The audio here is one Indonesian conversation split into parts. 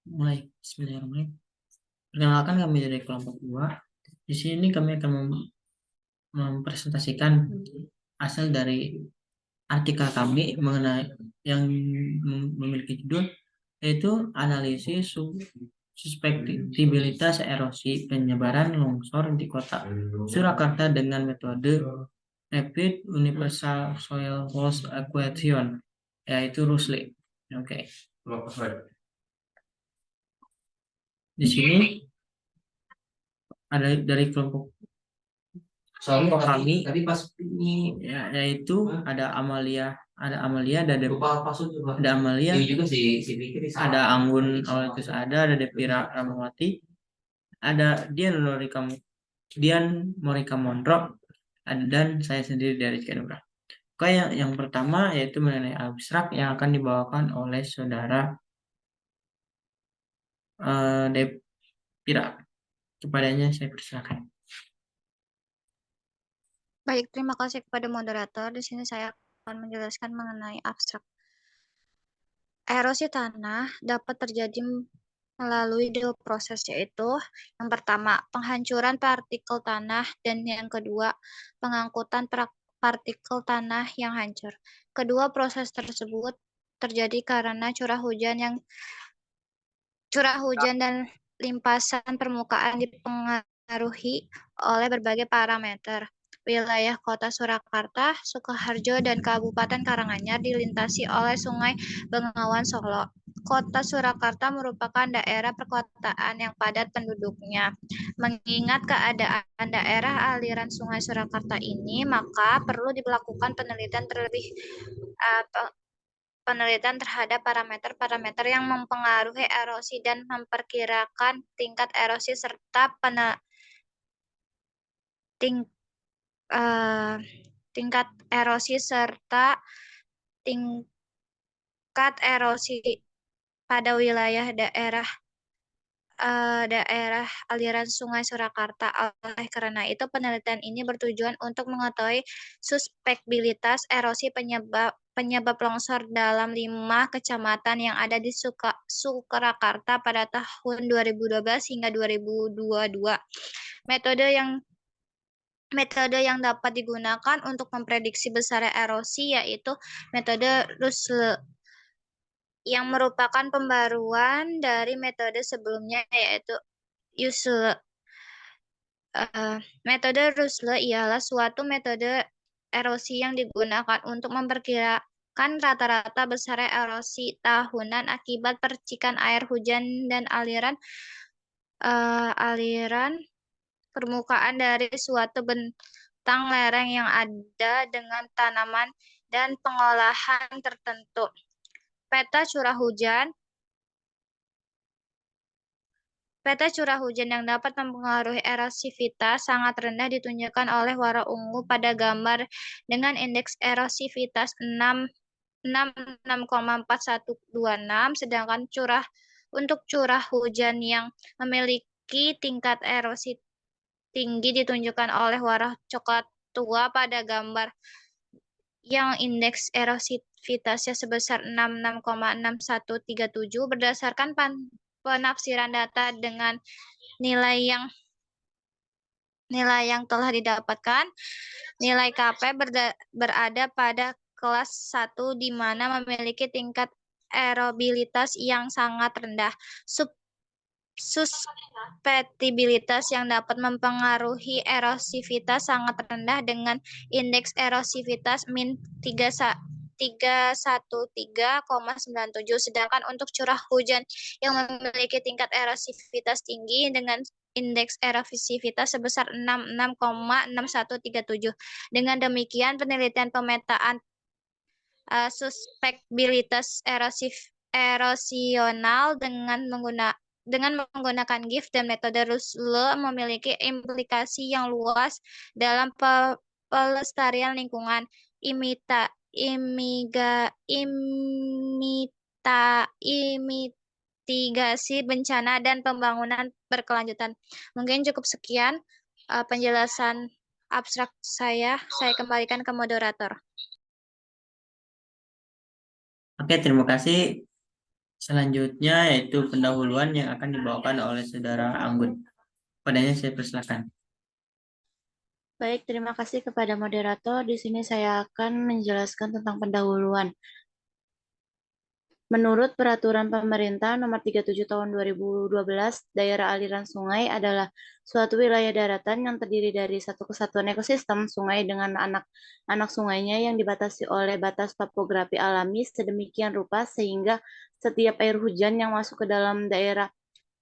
Mulai. Bismillahirrahmanirrahim. Perkenalkan, kami dari kelompok 2. Di sini kami akan mempresentasikan hasil dari artikel kami mengenai yang memiliki judul yaitu analisis suspektibilitas erosi penyebaran longsor di kota Surakarta dengan metode Rapid Universal Soil Loss Equation, yaitu RUSLE. Oke. Di sini ada dari kelompok kami pas ini ya, yaitu ada Amalia, ada Amalia, ada Anggun Awalkus, ada Devira Ramawati, ada Dian Morika Mondro, dan saya sendiri dari Kedura. Oke, yang pertama yaitu mengenai abstrak yang akan dibawakan oleh saudara Devira. Kepadanya saya persilakan. Baik, terima kasih kepada moderator. Di sini saya akan menjelaskan mengenai abstrak. Erosi tanah dapat terjadi melalui dua proses, yaitu yang pertama, penghancuran partikel tanah, dan yang kedua, pengangkutan partikel tanah yang hancur. Kedua proses tersebut terjadi karena curah hujan dan limpasan permukaan dipengaruhi oleh berbagai parameter. Wilayah Kota Surakarta, Sukoharjo, dan Kabupaten Karanganyar dilintasi oleh Sungai Bengawan Solo. Kota Surakarta merupakan daerah perkotaan yang padat penduduknya. Mengingat keadaan daerah aliran Sungai Surakarta ini, maka perlu dilakukan penelitian terhadap parameter-parameter yang mempengaruhi erosi dan memperkirakan tingkat erosi serta tingkat erosi serta tingkat erosi pada wilayah daerah aliran Sungai Surakarta. Oleh karena itu, penelitian ini bertujuan untuk mengetahui suspektibilitas erosi penyebab longsor dalam 5 kecamatan yang ada di Surakarta pada tahun 2012 hingga 2022. Metode yang dapat digunakan untuk memprediksi besar erosi yaitu metode RUSLE, yang merupakan pembaruan dari metode sebelumnya yaitu USLE. Metode RUSLE ialah suatu metode erosi yang digunakan untuk memperkirakan rata-rata besar erosi tahunan akibat percikan air hujan dan aliran permukaan dari suatu bentang lereng yang ada dengan tanaman dan pengolahan tertentu. Peta curah hujan yang dapat mempengaruhi erosivitas sangat rendah ditunjukkan oleh warna ungu pada gambar dengan indeks erosivitas 6,4126, sedangkan untuk curah hujan yang memiliki tingkat erosi tinggi ditunjukkan oleh warna coklat tua pada gambar yang indeks erosivitasnya sebesar 6,6137. Berdasarkan penafsiran data dengan nilai yang telah didapatkan, nilai KP berada pada kelas 1 di mana memiliki tingkat erobilitas yang sangat rendah. Suspektibilitas yang dapat mempengaruhi erosivitas sangat rendah dengan indeks erosivitas min 313,97, sedangkan untuk curah hujan yang memiliki tingkat erosivitas tinggi dengan indeks erosivitas sebesar 66,6137. Dengan demikian, penelitian pemetaan suspektibilitas erosional dengan menggunakan GIF dan metode RUSLE memiliki implikasi yang luas dalam pelestarian lingkungan. Mitigasi bencana dan pembangunan berkelanjutan. Mungkin cukup sekian penjelasan abstrak saya. Saya kembalikan ke moderator. Oke, terima kasih Selanjutnya yaitu pendahuluan yang akan dibawakan oleh Saudara Anggun. Padanya saya persilakan. Baik, terima kasih kepada moderator. Di sini saya akan menjelaskan tentang pendahuluan. Menurut Peraturan Pemerintah Nomor 37 Tahun 2012, daerah aliran sungai adalah suatu wilayah daratan yang terdiri dari satu kesatuan ekosistem sungai dengan anak-anak sungainya yang dibatasi oleh batas topografi alami sedemikian rupa sehingga setiap air hujan yang masuk ke dalam daerah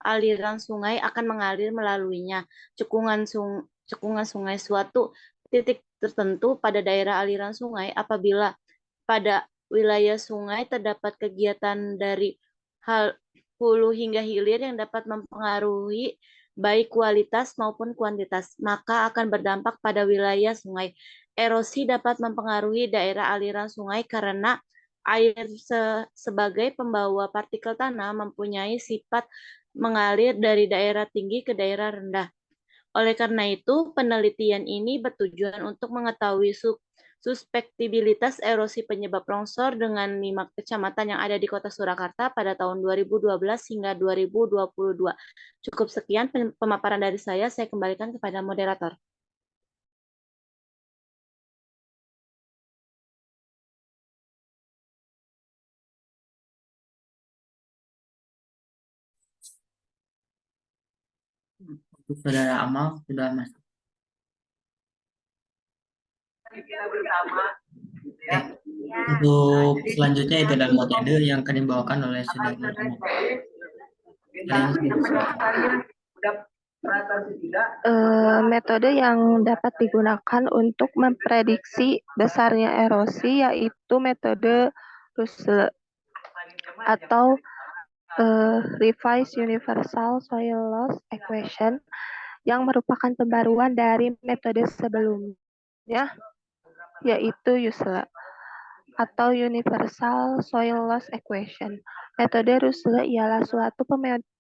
aliran sungai akan mengalir melaluinya. Cekungan sungai suatu titik tertentu pada daerah aliran sungai apabila pada wilayah sungai terdapat kegiatan dari hulu hingga hilir yang dapat mempengaruhi baik kualitas maupun kuantitas, maka akan berdampak pada wilayah sungai. Erosi dapat mempengaruhi daerah aliran sungai karena air sebagai pembawa partikel tanah mempunyai sifat mengalir dari daerah tinggi ke daerah rendah. Oleh karena itu, penelitian ini bertujuan untuk mengetahui suspektibilitas erosi penyebab longsor dengan 5 kecamatan yang ada di Kota Surakarta pada tahun 2012 hingga 2022. Cukup sekian pemaparan dari saya kembalikan kepada moderator. Untuk Saudara Amal sudah masuk. Untuk selanjutnya itu adalah metode yang akan dibawakan oleh Saudara Amal. Metode yang dapat digunakan untuk memprediksi besarnya erosi yaitu metode Russell atau Revised Universal Soil Loss Equation yang merupakan pembaruan dari metode sebelumnya yaitu USLA atau Universal Soil Loss Equation. Metode Russell ialah suatu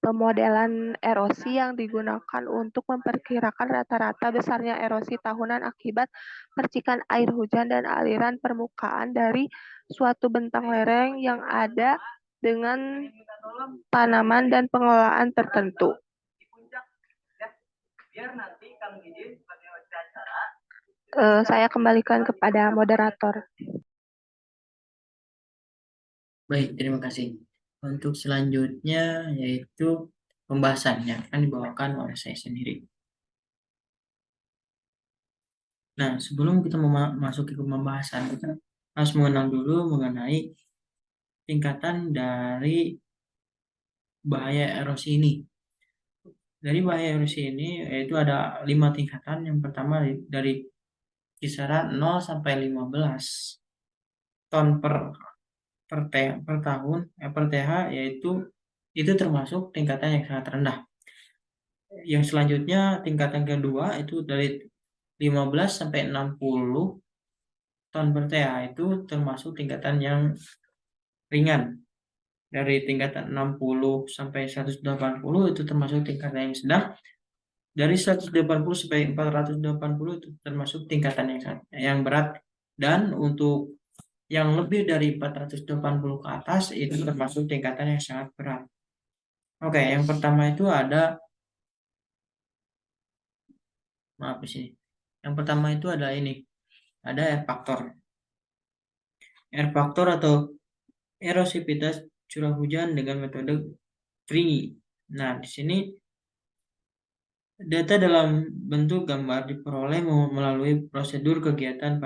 pemodelan erosi yang digunakan untuk memperkirakan rata-rata besarnya erosi tahunan akibat percikan air hujan dan aliran permukaan dari suatu bentang lereng yang ada dengan tanaman dan pengelolaan tertentu. Saya kembalikan kepada moderator. Baik, terima kasih. Untuk selanjutnya yaitu pembahasannya akan dibawakan oleh saya sendiri. Nah, sebelum kita memasuki ke pembahasan, kita harus mengenal dulu mengenai tingkatan dari bahaya erosi ini. Dari bahaya erosi ini yaitu ada 5 tingkatan. Yang pertama dari kisaran 0 sampai 15 ton per tahun per TH, yaitu itu termasuk tingkatan yang sangat rendah. Yang selanjutnya tingkatan kedua itu dari 15 sampai 60 ton per TH, itu termasuk tingkatan yang ringan. Dari tingkatan 60 sampai 180 itu termasuk tingkatan yang sedang. Dari 180 sampai 480 itu termasuk tingkatan yang berat. Dan untuk yang lebih dari 480 ke atas itu termasuk tingkatan yang sangat berat. Oke, yang pertama itu ada, maaf sih. Yang pertama itu ada ini, ada air faktor. Air faktor atau erosivitas curah hujan dengan metode Trini. Nah, di sini data dalam bentuk gambar diperoleh melalui prosedur kegiatan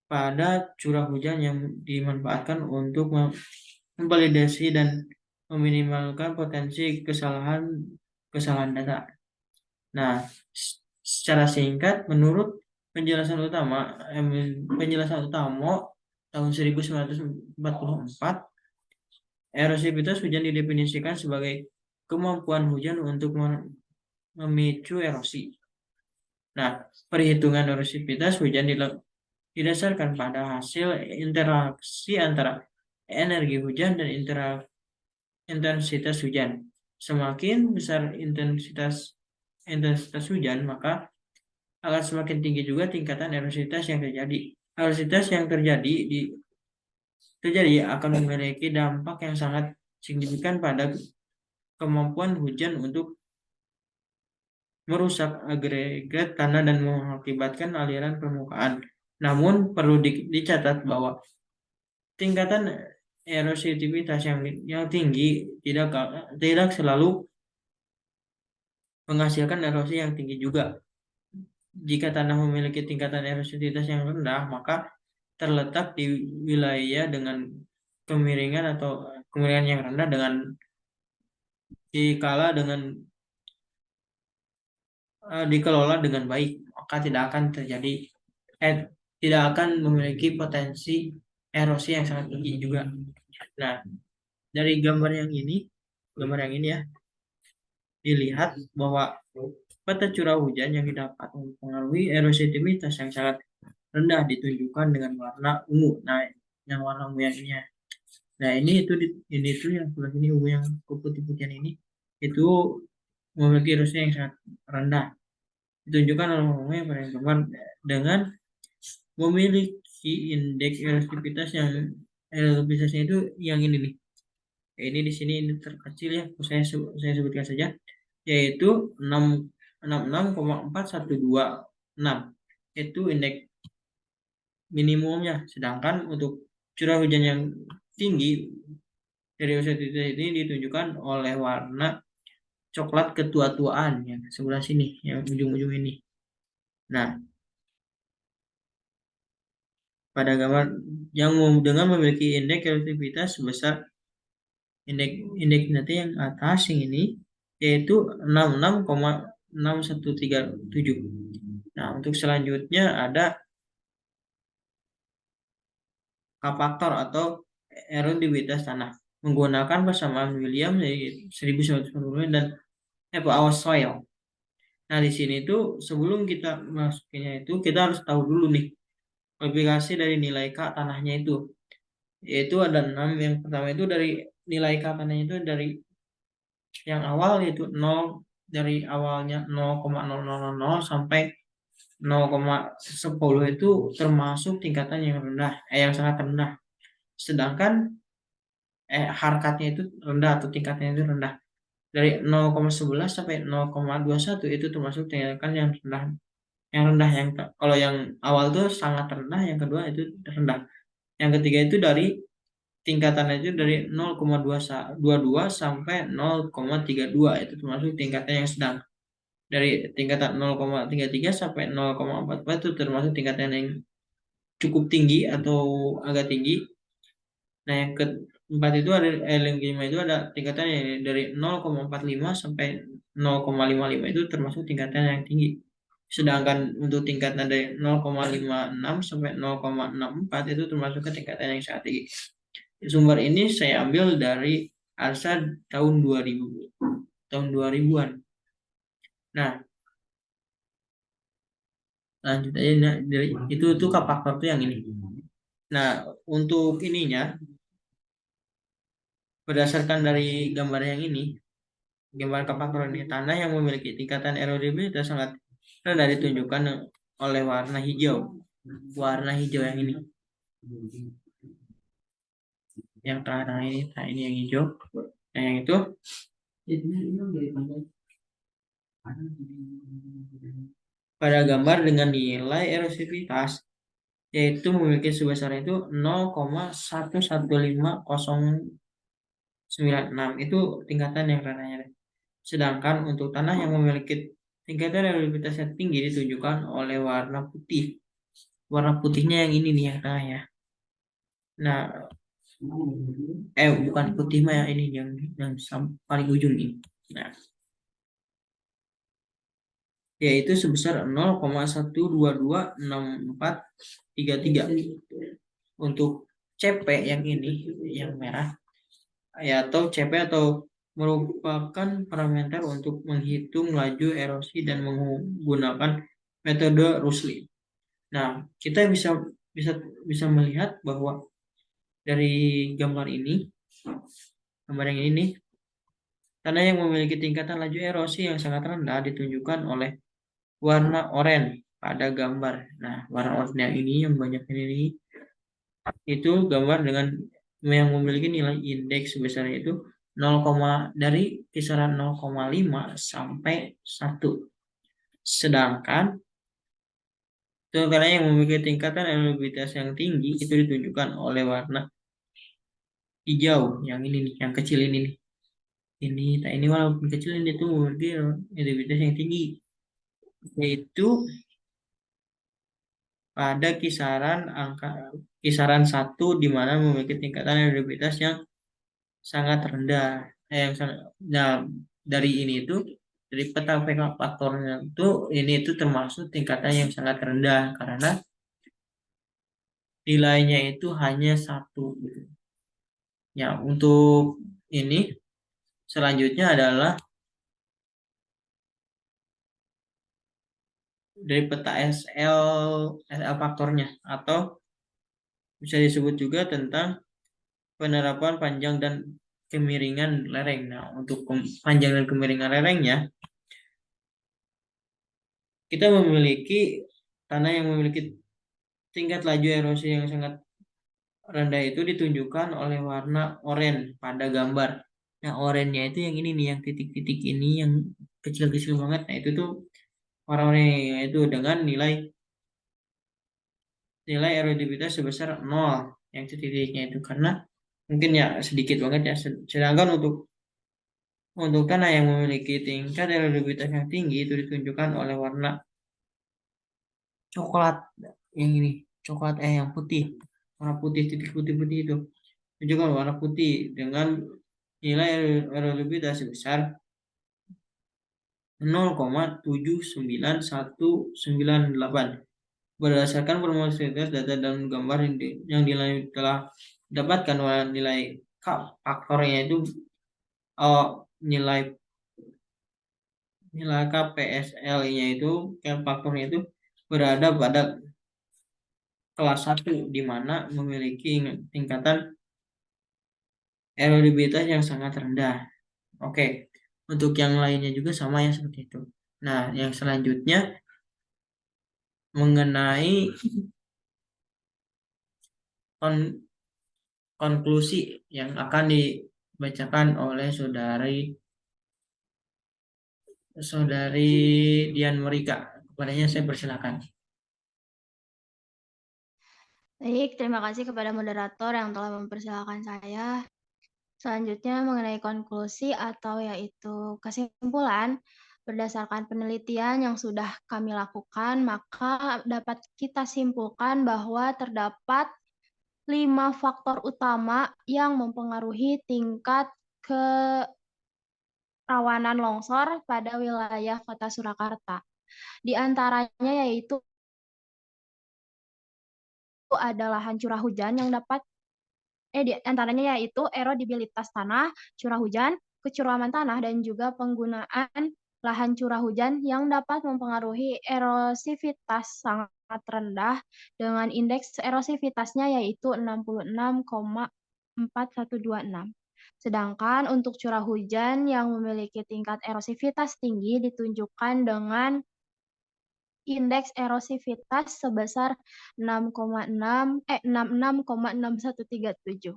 pada curah hujan yang dimanfaatkan untuk memvalidasi dan meminimalkan potensi kesalahan data. Nah, secara singkat, menurut penjelasan utama tahun 1944, erosivitas hujan didefinisikan sebagai kemampuan hujan untuk memicu erosi. Nah, perhitungan erosivitas hujan didasarkan pada hasil interaksi antara energi hujan dan intensitas hujan. Semakin besar intensitas hujan, maka akan semakin tinggi juga tingkatan erosivitas yang terjadi. Erosivitas yang terjadi terjadi akan memiliki dampak yang sangat signifikan pada kemampuan hujan untuk merusak agregat tanah dan mengakibatkan aliran permukaan. Namun perlu dicatat bahwa tingkatan erosivitas yang tinggi tidak selalu menghasilkan erosi yang tinggi juga. Jika tanah memiliki tingkatan erosivitas yang rendah, maka terletak di wilayah dengan kemiringan atau kemiringan yang rendah dengan dikelola dengan baik, maka tidak akan memiliki potensi erosi yang sangat tinggi juga. Nah, dari gambar yang ini ya, dilihat bahwa peta curah hujan yang didapat mempengaruhi erosivitas yang sangat rendah ditunjukkan dengan warna ungu. Nah, yang warna ungu yang ini ya. Nah, ini tuh yang sebelah sini ungu yang putih-putihan ini itu memiliki erosi yang sangat rendah. Ditunjukkan oleh umumnya pada gambar dengan memiliki indeks erosivitasnya itu yang ini nih. Ini di sini ini terkecil ya, saya sebutkan saja, yaitu 66,4126. Itu indeks minimumnya. Sedangkan untuk curah hujan yang tinggi dari erosivitas ini ditunjukkan oleh warna coklat ketua-tuaan yang sebelah sini, yang ujung-ujung ini. Nah, pada gambar yang dengan memiliki indeks erosivitas sebesar indeks nanti yang atas yang ini yaitu 66,6137. Nah, untuk selanjutnya ada K-faktor atau erosivitas tanah menggunakan persamaan Williams dari 1940 dan our soil. Nah, di sini tuh sebelum kita masukinnya itu kita harus tahu dulu nih aplikasi dari nilai K tanahnya itu, yaitu ada 6. Yang pertama itu dari nilai K tanahnya itu dari yang awal yaitu 0, dari awalnya 0,0000 sampai 0,10 itu termasuk tingkatan yang rendah, yang sangat rendah. Sedangkan harkatnya itu rendah atau tingkatnya itu rendah. Dari 0,11 sampai 0,21 itu termasuk tingkatan yang rendah. Yang kalau yang awal itu sangat rendah, yang kedua itu rendah. Yang ketiga itu dari tingkatannya itu dari 0,22 sampai 0,32 itu termasuk tingkatan yang sedang. Dari tingkatan 0,33 sampai 0,44 itu termasuk tingkatan yang cukup tinggi atau agak tinggi. Nah, yang keempat itu ada yang kelima itu ada tingkatan yang dari 0,45 sampai 0,55 itu termasuk tingkatan yang tinggi. Sedangkan untuk tingkatan dari 0,56 sampai 0,64 itu termasuk ke tingkatan yang sangat tinggi. Sumber ini saya ambil dari ARSA tahun 2000-an. Nah, lanjut aja. Nah, dari itu K-faktor itu yang ini. Nah, untuk ininya berdasarkan dari gambar yang ini, gambar K-faktor ini, tanah yang memiliki tingkatan erosivitas sangat rendah ditunjukkan oleh warna hijau. Warna hijau yang ini. Yang tengah ini, nah ini yang hijau. Nah, yang itu pada gambar dengan nilai erosivitas yaitu memiliki sebesar itu 0,115096 itu tingkatan yang rendah. Sedangkan untuk tanah yang memiliki tingkatan erosivitas yang tinggi ditunjukkan oleh warna putih. Warna putihnya yang ini nih yang tengah ya. Nah, bukan putih mah yang ini yang paling ujung ini. Nah, yaitu sebesar 0,1226433. Untuk CP yang ini yang merah ya, atau CP atau merupakan parameter untuk menghitung laju erosi dan menggunakan metode Rusli. Nah, kita bisa melihat bahwa dari gambar ini, gambar yang ini, tanah yang memiliki tingkatan laju erosi yang sangat rendah ditunjukkan oleh warna oranye pada gambar. Nah, warna oranye yang ini yang banyak ini itu gambar dengan yang memiliki nilai indeks sebesar itu 0, dari kisaran 0,5 sampai 1. Sedangkan karena yang memiliki tingkatan elektabilitas yang tinggi itu ditunjukkan oleh warna hijau, yang ini nih, yang kecil ini nih. Ini walaupun kecil ini tuh memiliki elektabilitas yang tinggi, yaitu pada kisaran 1 di mana memiliki tingkatan elektabilitas yang sangat rendah. Nah, dari ini itu dari peta PK faktornya itu ini itu termasuk tingkatan yang sangat rendah karena nilainya itu hanya 1 gitu. Ya, untuk ini selanjutnya adalah dari peta SL faktornya, atau bisa disebut juga tentang penerapan panjang dan kemiringan lereng. Nah, untuk panjang dan kemiringan lerengnya, kita memiliki tanah yang memiliki tingkat laju erosi yang sangat rendah itu ditunjukkan oleh warna oranye pada gambar. Nah, oranye itu yang ini nih, yang titik-titik ini yang kecil-kecil banget. Nah, itu tuh warna-warni itu dengan nilai erodibilitas sebesar 0, yang titik-titiknya itu, karena mungkin ya sedikit banget ya. Sedangkan untuk tanah yang memiliki tingkat erodibilitas yang tinggi itu ditunjukkan oleh warna coklat, yang ini coklat yang putih, warna putih, titik putih-putih itu tunjukkan warna putih dengan nilai erodibilitas sebesar 0,79198. Berdasarkan formalitas data dan gambar yang telah dapatkan, nilai K faktornya itu nilai KPSL-nya itu faktornya itu berada pada kelas 1 di mana memiliki tingkatan erodibilitas yang sangat rendah. Oke, untuk yang lainnya juga sama ya seperti itu. Nah, yang selanjutnya mengenai konklusi yang akan dibacakan oleh saudari Dian Morika. Kepadanya saya persilakan. Baik, terima kasih kepada moderator yang telah mempersilahkan saya. Selanjutnya mengenai konklusi atau yaitu kesimpulan, berdasarkan penelitian yang sudah kami lakukan, maka dapat kita simpulkan bahwa terdapat 5 faktor utama yang mempengaruhi tingkat kerawanan longsor pada wilayah Kota Surakarta. Di antaranya yaitu ada lahan curah hujan yang dapat di antaranya yaitu erodibilitas tanah, curah hujan, kecuraman tanah, dan juga penggunaan lahan curah hujan yang dapat mempengaruhi erosivitas sangat rendah dengan indeks erosivitasnya yaitu 66,4126. Sedangkan untuk curah hujan yang memiliki tingkat erosivitas tinggi ditunjukkan dengan indeks erosivitas sebesar 66,6137.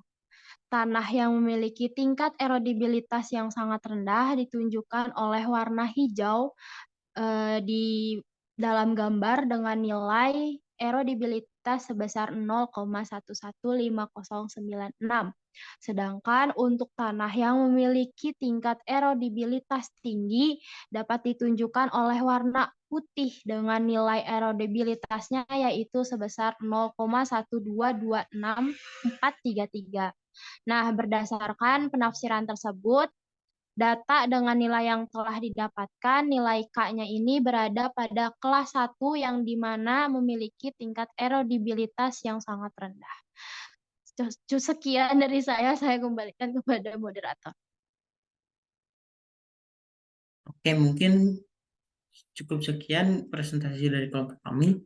Tanah yang memiliki tingkat erodibilitas yang sangat rendah ditunjukkan oleh warna hijau di dalam gambar dengan nilai erodibilitas sebesar 0,115096. Sedangkan untuk tanah yang memiliki tingkat erodibilitas tinggi dapat ditunjukkan oleh warna putih dengan nilai erodibilitasnya yaitu sebesar 0,1226433. Nah, berdasarkan penafsiran tersebut, data dengan nilai yang telah didapatkan, nilai K-nya ini berada pada kelas 1 yang dimana memiliki tingkat erodibilitas yang sangat rendah. Sekian dari saya kembalikan kepada moderator. Oke, mungkin cukup sekian presentasi dari kelompok kami.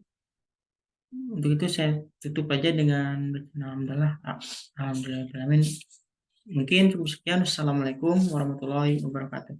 Untuk itu saya tutup aja dengan alhamdulillah. Alhamdulillah. Mungkin cukup sekian. Assalamualaikum warahmatullahi wabarakatuh.